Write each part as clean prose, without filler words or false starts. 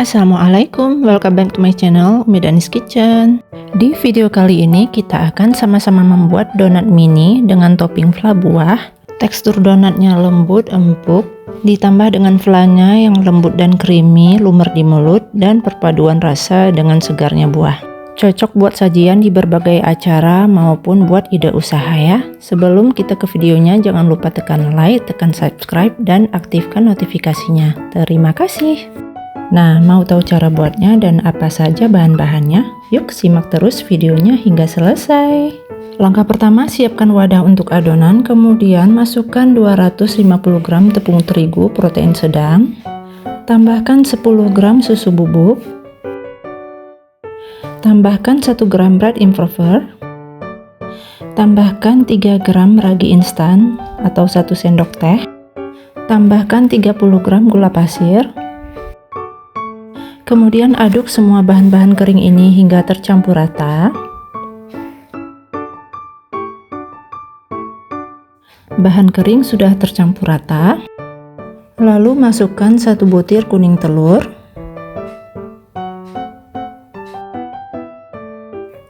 Assalamualaikum, welcome back to my channel Umi Danis Kitchen. Di video kali ini kita akan sama-sama membuat donat mini dengan topping fla buah. Tekstur donatnya lembut empuk, ditambah dengan flanya yang lembut dan creamy, lumer di mulut, dan perpaduan rasa dengan segarnya buah. Cocok buat sajian di berbagai acara maupun buat ide usaha ya. Sebelum kita ke videonya, jangan lupa tekan like, tekan subscribe, dan aktifkan notifikasinya. Terima kasih. Nah, mau tahu cara buatnya dan apa saja bahan-bahannya? Yuk simak terus videonya hingga selesai. Langkah pertama, siapkan wadah untuk adonan, kemudian masukkan 250 gram tepung terigu protein sedang, tambahkan 10 gram susu bubuk, tambahkan 1 gram bread improver, tambahkan 3 gram ragi instan atau 1 sendok teh, tambahkan 30 gram gula pasir. Kemudian aduk semua bahan-bahan kering ini hingga tercampur rata. Bahan kering sudah tercampur rata. Lalu masukkan 1 butir kuning telur.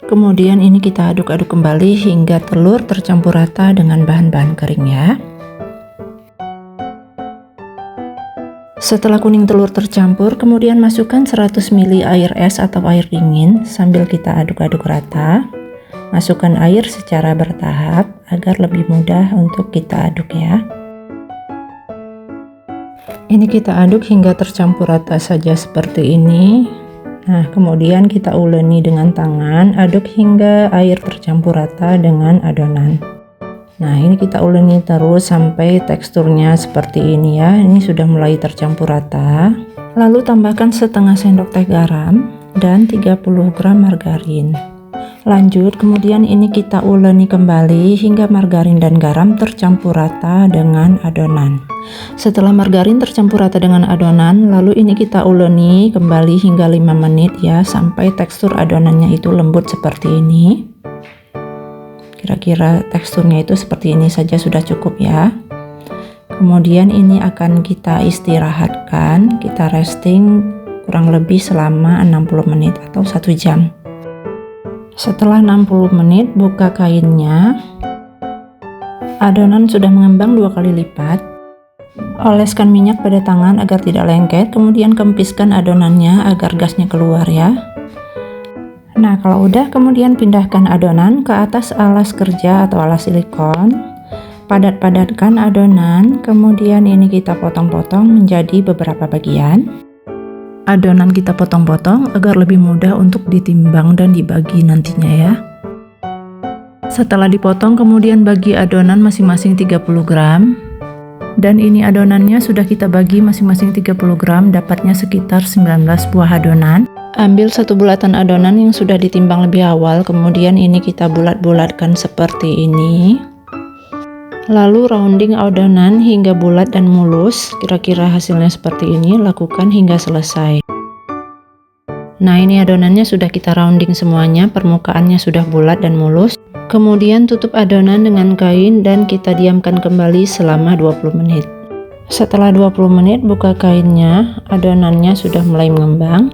Kemudian ini kita aduk-aduk kembali hingga telur tercampur rata dengan bahan-bahan kering ya. Setelah kuning telur tercampur, kemudian masukkan 100 ml air es atau air dingin sambil kita aduk-aduk rata. Masukkan air secara bertahap agar lebih mudah untuk kita aduk ya. Ini kita aduk hingga tercampur rata saja seperti ini. Nah, kemudian kita uleni dengan tangan, aduk hingga air tercampur rata dengan adonan. Nah, ini kita uleni terus sampai teksturnya seperti ini ya. Ini sudah mulai tercampur rata. Lalu tambahkan setengah sendok teh garam dan 30 gram margarin. Lanjut, kemudian ini kita uleni kembali hingga margarin dan garam tercampur rata dengan adonan. Setelah margarin tercampur rata dengan adonan, lalu ini kita uleni kembali hingga 5 menit ya, sampai tekstur adonannya itu lembut seperti ini. Kira-kira teksturnya itu seperti ini saja sudah cukup ya. Kemudian ini akan kita istirahatkan, kita resting kurang lebih selama 60 menit atau 1 jam. Setelah 60 menit buka kainnya. Adonan sudah mengembang 2 kali lipat. Oleskan minyak pada tangan agar tidak lengket, kemudian kempiskan adonannya agar gasnya keluar ya. Nah, kalau udah, kemudian pindahkan adonan ke atas alas kerja atau alas silikon. Padat-padatkan adonan, kemudian ini kita potong-potong menjadi beberapa bagian. Adonan kita potong-potong agar lebih mudah untuk ditimbang dan dibagi nantinya ya. Setelah dipotong, kemudian bagi adonan masing-masing 30 gram. Dan ini adonannya sudah kita bagi masing-masing 30 gram, dapatnya sekitar 19 buah adonan. Ambil 1 bulatan adonan yang sudah ditimbang lebih awal, kemudian ini kita bulat-bulatkan seperti ini. Lalu rounding adonan hingga bulat dan mulus, kira-kira hasilnya seperti ini, lakukan hingga selesai. Nah, ini adonannya sudah kita rounding semuanya, permukaannya sudah bulat dan mulus. Kemudian tutup adonan dengan kain dan kita diamkan kembali selama 20 menit. Setelah 20 menit buka kainnya, adonannya sudah mulai mengembang.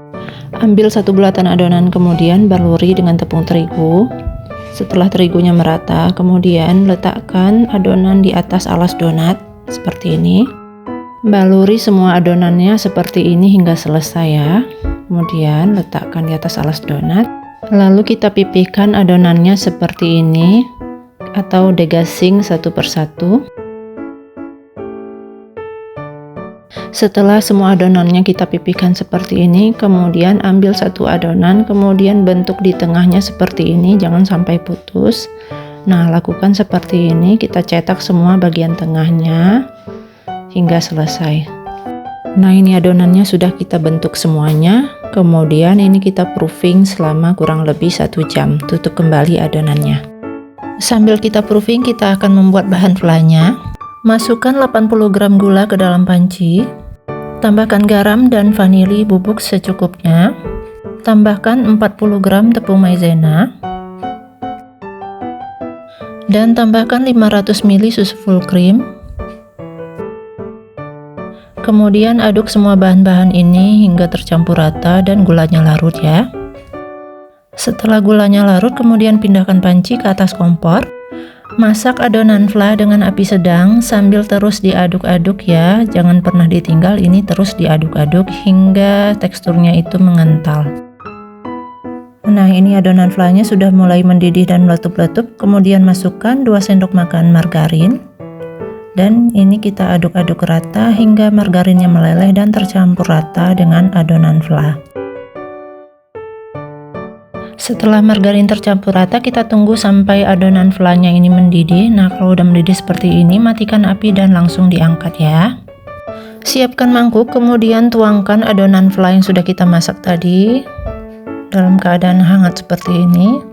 Ambil 1 bulatan adonan, kemudian baluri dengan tepung terigu. Setelah terigunya merata, kemudian letakkan adonan di atas alas donat seperti ini. Baluri semua adonannya seperti ini hingga selesai ya. Kemudian letakkan di atas alas donat. Lalu kita pipihkan adonannya seperti ini atau degassing satu persatu. Setelah semua adonannya kita pipihkan seperti ini, kemudian ambil 1 adonan, kemudian bentuk di tengahnya seperti ini, jangan sampai putus. Nah, lakukan seperti ini, kita cetak semua bagian tengahnya hingga selesai. Nah, ini adonannya sudah kita bentuk semuanya, kemudian ini kita proofing selama kurang lebih 1 jam, tutup kembali adonannya. Sambil kita proofing, kita akan membuat bahan flanya. Masukkan 80 gram gula ke dalam panci. Tambahkan garam dan vanili bubuk secukupnya. Tambahkan 40 gram tepung maizena. Dan tambahkan 500 ml susu full cream. Kemudian aduk semua bahan-bahan ini hingga tercampur rata dan gulanya larut ya. Setelah gulanya larut, kemudian pindahkan panci ke atas kompor. Masak adonan fla dengan api sedang sambil terus diaduk-aduk ya. Jangan pernah ditinggal, ini terus diaduk-aduk hingga teksturnya itu mengental. Nah, ini adonan flanya sudah mulai mendidih dan meletup-letup. Kemudian masukkan 2 sendok makan margarin. Dan ini kita aduk-aduk rata hingga margarinnya meleleh dan tercampur rata dengan adonan fla. Setelah margarin tercampur rata, kita tunggu sampai adonan flanya ini mendidih. Nah, kalau udah mendidih seperti ini, matikan api dan langsung diangkat ya. Siapkan mangkuk, kemudian tuangkan adonan fla yang sudah kita masak tadi dalam keadaan hangat seperti ini.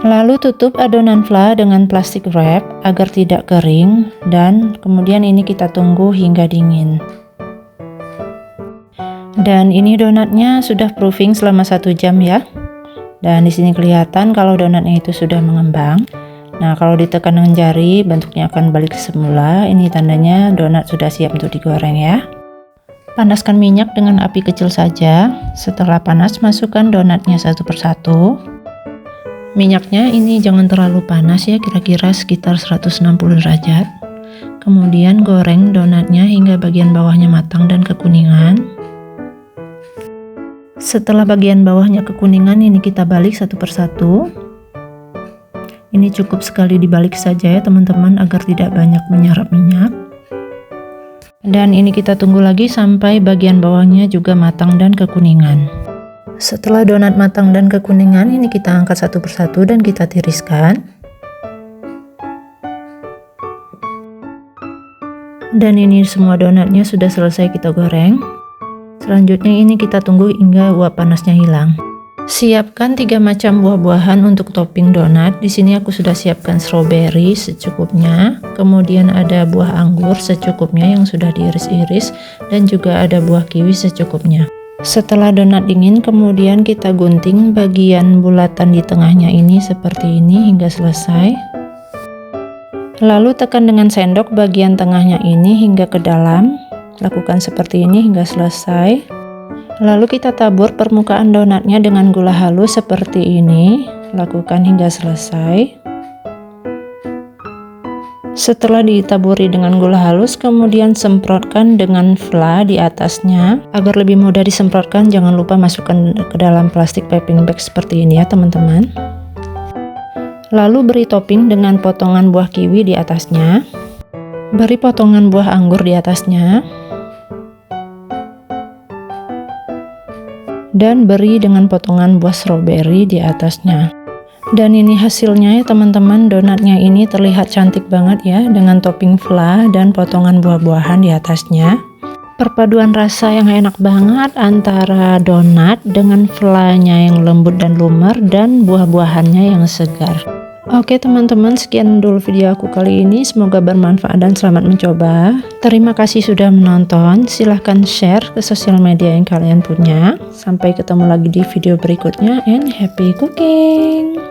Lalu tutup adonan fla dengan plastik wrap agar tidak kering, dan kemudian ini kita tunggu hingga dingin. Dan ini donatnya sudah proofing selama 1 jam ya. Dan di sini kelihatan kalau donatnya itu sudah mengembang. Nah, kalau ditekan dengan jari bentuknya akan balik semula. Ini tandanya donat sudah siap untuk digoreng ya. Panaskan minyak dengan api kecil saja. Setelah panas, masukkan donatnya satu persatu. Minyaknya ini jangan terlalu panas ya, kira-kira sekitar 160 derajat. Kemudian goreng donatnya hingga bagian bawahnya matang dan kekuningan. Setelah bagian bawahnya kekuningan, ini kita balik satu persatu. Ini cukup sekali dibalik saja ya teman-teman agar tidak banyak menyerap minyak. Dan ini kita tunggu lagi sampai bagian bawahnya juga matang dan kekuningan. Setelah donat matang dan kekuningan, ini kita angkat satu persatu dan kita tiriskan. Dan ini semua donatnya sudah selesai kita goreng. Selanjutnya ini kita tunggu hingga uap panasnya hilang. Siapkan 3 macam buah-buahan untuk topping donat. Di sini aku sudah siapkan strawberry secukupnya, kemudian ada buah anggur secukupnya yang sudah diiris-iris, dan juga ada buah kiwi secukupnya. Setelah donat dingin, kemudian kita gunting bagian bulatan di tengahnya ini seperti ini hingga selesai. Lalu tekan dengan sendok bagian tengahnya ini hingga ke dalam. Lakukan seperti ini hingga selesai. Lalu kita tabur permukaan donatnya dengan gula halus seperti ini. Lakukan hingga selesai. Setelah ditaburi dengan gula halus, kemudian semprotkan dengan fla di atasnya. Agar lebih mudah disemprotkan, jangan lupa masukkan ke dalam plastik piping bag seperti ini ya teman-teman. Lalu beri topping dengan potongan buah kiwi di atasnya. Beri potongan buah anggur di atasnya. Dan beri dengan potongan buah strawberry di atasnya. Dan ini hasilnya ya teman-teman, donatnya ini terlihat cantik banget ya dengan topping fla dan potongan buah-buahan di atasnya. Perpaduan rasa yang enak banget antara donat dengan flanya yang lembut dan lumer dan buah-buahannya yang segar. Oke teman-teman, sekian dulu video aku kali ini, semoga bermanfaat dan selamat mencoba. Terima kasih sudah menonton, silahkan share ke sosial media yang kalian punya. Sampai ketemu lagi di video berikutnya, and happy cooking!